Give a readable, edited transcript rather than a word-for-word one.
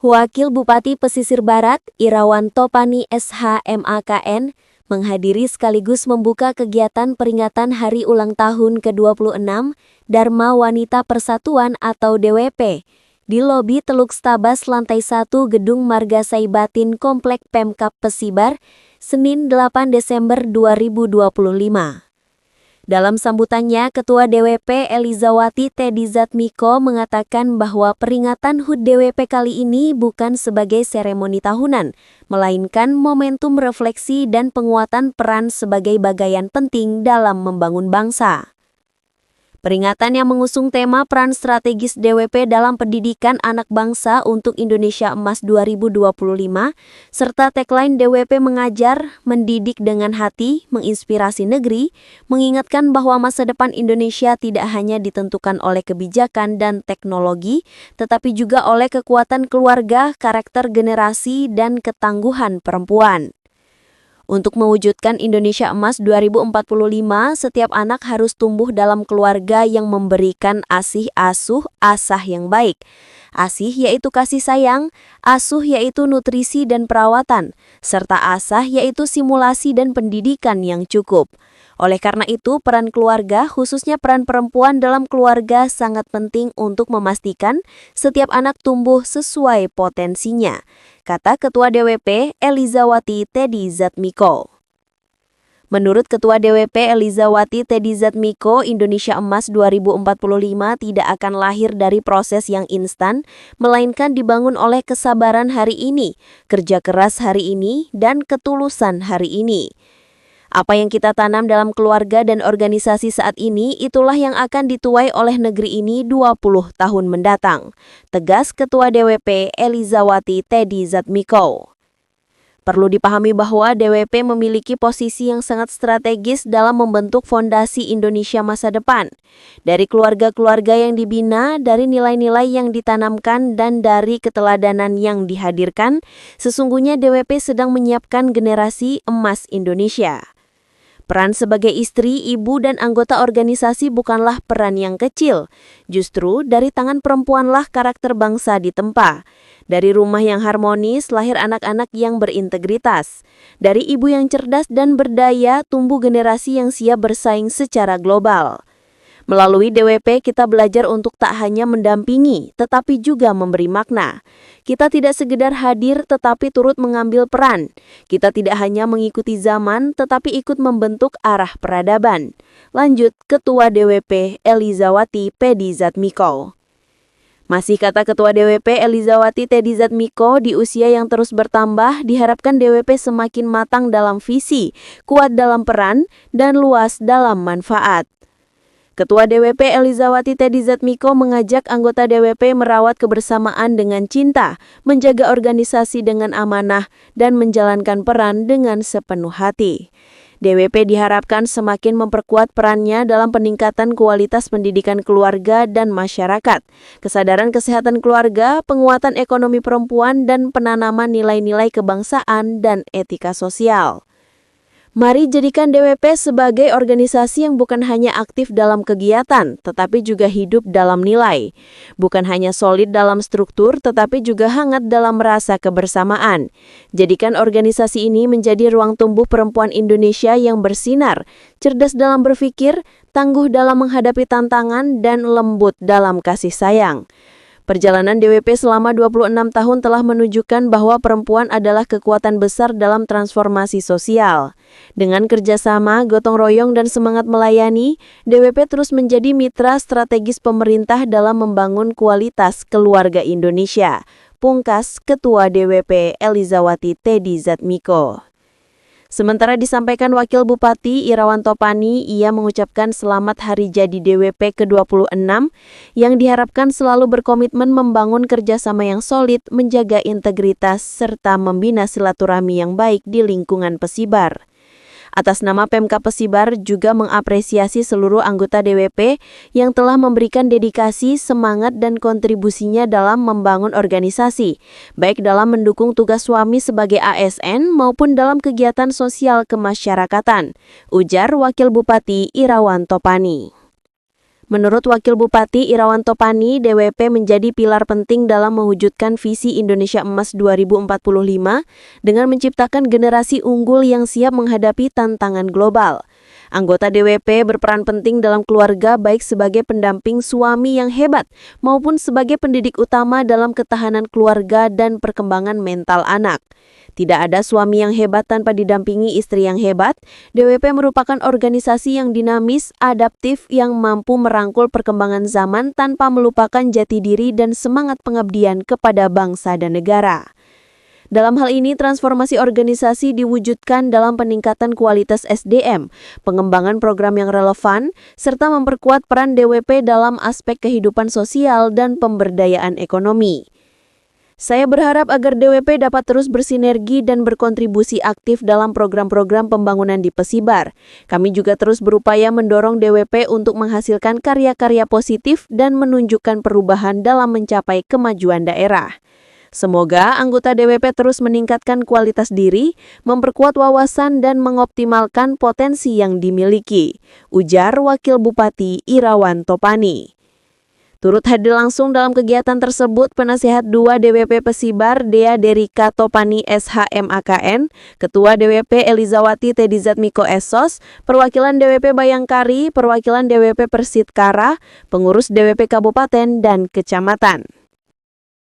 Wakil Bupati Pesisir Barat, Irawan Topani SH.MAKN, menghadiri sekaligus membuka kegiatan peringatan Hari Ulang Tahun ke-26 Dharma Wanita Persatuan atau DWP di lobi Teluk Stabas lantai 1 Gedung Marga Saibatin Komplek Pemkab Pesibar, Senin 8 Desember 2025. Dalam sambutannya, Ketua DWP Elizawati Tedizatmiko mengatakan bahwa peringatan HUT DWP kali ini bukan sebagai seremoni tahunan, melainkan momentum refleksi dan penguatan peran sebagai bagian penting dalam membangun bangsa. Peringatan yang mengusung tema peran strategis DWP dalam pendidikan anak bangsa untuk Indonesia Emas 2025, serta tagline DWP mengajar, mendidik dengan hati, menginspirasi negeri, mengingatkan bahwa masa depan Indonesia tidak hanya ditentukan oleh kebijakan dan teknologi, tetapi juga oleh kekuatan keluarga, karakter generasi, dan ketangguhan perempuan. Untuk mewujudkan Indonesia Emas 2045, setiap anak harus tumbuh dalam keluarga yang memberikan asih asuh asah yang baik. Asih yaitu kasih sayang, asuh yaitu nutrisi dan perawatan, serta asah yaitu simulasi dan pendidikan yang cukup. Oleh karena itu, peran keluarga, khususnya peran perempuan dalam keluarga sangat penting untuk memastikan setiap anak tumbuh sesuai potensinya, kata Ketua DWP Elizawati Tedizatmiko. Menurut Ketua DWP Elizawati Tedizatmiko, Indonesia Emas 2045 tidak akan lahir dari proses yang instan, melainkan dibangun oleh kesabaran hari ini, kerja keras hari ini, dan ketulusan hari ini. Apa yang kita tanam dalam keluarga dan organisasi saat ini, itulah yang akan dituai oleh negeri ini 20 tahun mendatang, tegas Ketua DWP Elizawati Tedizatmiko. Perlu dipahami bahwa DWP memiliki posisi yang sangat strategis dalam membentuk fondasi Indonesia masa depan. Dari keluarga-keluarga yang dibina, dari nilai-nilai yang ditanamkan, dan dari keteladanan yang dihadirkan, sesungguhnya DWP sedang menyiapkan generasi emas Indonesia. Peran sebagai istri, ibu, dan anggota organisasi bukanlah peran yang kecil. Justru dari tangan perempuanlah karakter bangsa ditempa. Dari rumah yang harmonis, lahir anak-anak yang berintegritas. Dari ibu yang cerdas dan berdaya, tumbuh generasi yang siap bersaing secara global. Melalui DWP, kita belajar untuk tak hanya mendampingi, tetapi juga memberi makna. Kita tidak sekedar hadir, tetapi turut mengambil peran. Kita tidak hanya mengikuti zaman, tetapi ikut membentuk arah peradaban. Lanjut, Ketua DWP Elizawati Tedizatmiko. Masih kata Ketua DWP Elizawati Tedizatmiko, di usia yang terus bertambah, diharapkan DWP semakin matang dalam visi, kuat dalam peran, dan luas dalam manfaat. Ketua DWP Elizawati Tedizatmiko mengajak anggota DWP merawat kebersamaan dengan cinta, menjaga organisasi dengan amanah, dan menjalankan peran dengan sepenuh hati. DWP diharapkan semakin memperkuat perannya dalam peningkatan kualitas pendidikan keluarga dan masyarakat, kesadaran kesehatan keluarga, penguatan ekonomi perempuan, dan penanaman nilai-nilai kebangsaan dan etika sosial. Mari jadikan DWP sebagai organisasi yang bukan hanya aktif dalam kegiatan, tetapi juga hidup dalam nilai. Bukan hanya solid dalam struktur, tetapi juga hangat dalam rasa kebersamaan. Jadikan organisasi ini menjadi ruang tumbuh perempuan Indonesia yang bersinar, cerdas dalam berpikir, tangguh dalam menghadapi tantangan, dan lembut dalam kasih sayang. Perjalanan DWP selama 26 tahun telah menunjukkan bahwa perempuan adalah kekuatan besar dalam transformasi sosial. Dengan kerjasama, gotong royong, dan semangat melayani, DWP terus menjadi mitra strategis pemerintah dalam membangun kualitas keluarga Indonesia. Pungkas Ketua DWP Elizawati Tedizatmiko. Sementara disampaikan Wakil Bupati Irawan Topani, ia mengucapkan selamat hari jadi DWP ke-26 yang diharapkan selalu berkomitmen membangun kerjasama yang solid, menjaga integritas, serta membina silaturahmi yang baik di lingkungan Pesibar. Atas nama Pemkab Pesibar juga mengapresiasi seluruh anggota DWP yang telah memberikan dedikasi, semangat, dan kontribusinya dalam membangun organisasi, baik dalam mendukung tugas suami sebagai ASN maupun dalam kegiatan sosial kemasyarakatan, ujar Wakil Bupati Irawan Topani. Menurut Wakil Bupati Irawan Topani, DWP menjadi pilar penting dalam mewujudkan visi Indonesia Emas 2045 dengan menciptakan generasi unggul yang siap menghadapi tantangan global. Anggota DWP berperan penting dalam keluarga baik sebagai pendamping suami yang hebat maupun sebagai pendidik utama dalam ketahanan keluarga dan perkembangan mental anak. Tidak ada suami yang hebat tanpa didampingi istri yang hebat. DWP merupakan organisasi yang dinamis, adaptif, yang mampu merangkul perkembangan zaman tanpa melupakan jati diri dan semangat pengabdian kepada bangsa dan negara. Dalam hal ini, transformasi organisasi diwujudkan dalam peningkatan kualitas SDM, pengembangan program yang relevan, serta memperkuat peran DWP dalam aspek kehidupan sosial dan pemberdayaan ekonomi. Saya berharap agar DWP dapat terus bersinergi dan berkontribusi aktif dalam program-program pembangunan di Pesibar. Kami juga terus berupaya mendorong DWP untuk menghasilkan karya-karya positif dan menunjukkan perubahan dalam mencapai kemajuan daerah. Semoga anggota DWP terus meningkatkan kualitas diri, memperkuat wawasan dan mengoptimalkan potensi yang dimiliki, ujar Wakil Bupati Irawan Topani. Turut hadir langsung dalam kegiatan tersebut Penasihat 2 DWP Pesibar Dea Derika Topani SHMAKN, Ketua DWP Elizawati Tedizatmiko Esos, Perwakilan DWP Bayangkari, Perwakilan DWP Persitkara, Pengurus DWP Kabupaten dan Kecamatan.